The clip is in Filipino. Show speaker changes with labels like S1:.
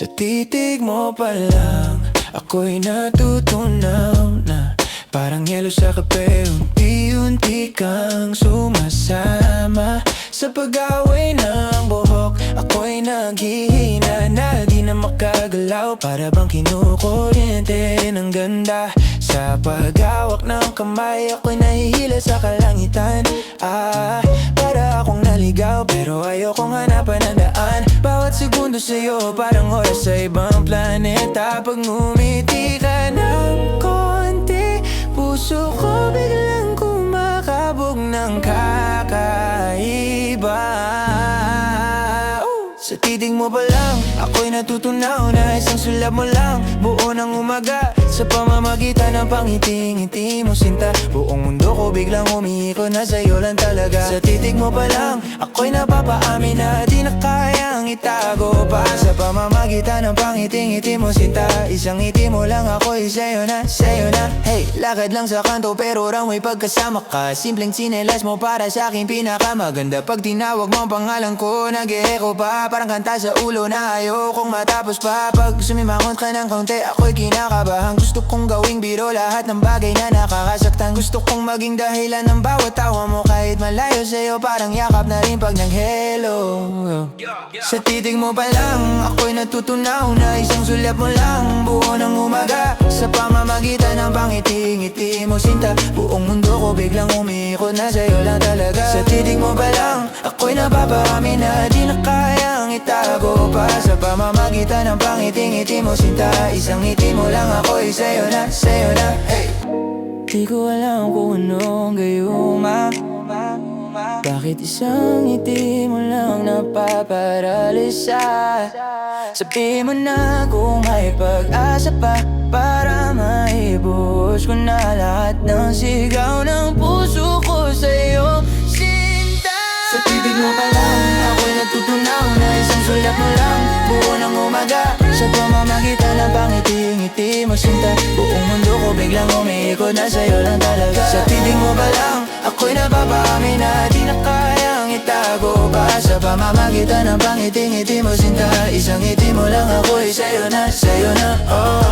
S1: Sa titig mo pa lang, ako'y natutunaw na. Parang yelo sa kape, unti-unti kang sumasama. Sa pag-away ng buhok, ako'y naghihina na di na makagalaw. Para bang kinukuryente ng ganda. Sa paghawak ng kamay, ako'y nahihila sa kalangitan. Para akong naligaw, pero ayokong hanapan ng daan. Bawat segundo sa'yo, parang oras sa ibang planeta. Pag ngumiti ka ng konti, puso ko biglang kumakabog ng kakaiba. Sa titig mo pa lang, ako'y natutunaw na isang sulab mo lang. Buo ng umaga, sa pamamagitan ng pangiti-ngiti mo sinta. Buong mundo ko biglang umiikot na sa'yo lang talaga. Sa titig mo pa lang, ako'y napapaamin na di na kayang itago pa. Sa pamamagitan ng pangiti-ngiti mo sinta. Isang ngiti mo lang ako'y sa'yo na, sa'yo na. Hey, lakad lang sa kanto pero ramoy pagkasama ka. Simpleng tsinelas mo para sa'kin pinakamaganda. Pag tinawag mo ang pangalan ko, nag-e-echo pa. Parang kanta sa ulo na ayokong matapos pa. Pag sumimangot ka ng kaunti, ako'y kinakabahan. Gusto kong gawing biro lahat ng bagay na nakakasaktan. Gusto kong maging dahilan ng bawat tawa mo. Kahit malayo sa'yo, parang yakap na rin pag nag-hello. Sa titig mo pa lang, ako'y natutunaw na isang sulyap mo lang. Buo ng umaga, sa pamamagitan ng pangiti-ngiti mo sinta. Buong mundo ko biglang umiikot na sa'yo lang talaga. Sa titig mo pa lang, ako'y napapaamin na di na kayang itago pa. Sa pamamagitan ng pangiti-ngiti mo sinta. Isang ngiti mo lang ako'y sa'yo na, sa'yo na. Hey! Di ko alam kung anong gayuma. Bakit isang ngiti mo lang napaparalisa? Sabihin mo na kung may pag-asa pa, para maibuhos ko na lahat ng sigaw ng puso ko sa'yo, sinta. Sa titig mo pa lang, ako'y natutunaw na isang sulat mo lang. Buo ng umaga, sa pamamagitan ng pangiti-ngiti mo sinta. Buong mundo ko biglang umiikot na sa'yo lang talaga. Sa titig mo pa lang, ako'y napapaamin na di na kayang itago pa. Sa pamamagitan ng pangiti-ngiti mo sinta. Isang ngiti mo lang ako'y sa'yo na, sa'yo na, oh.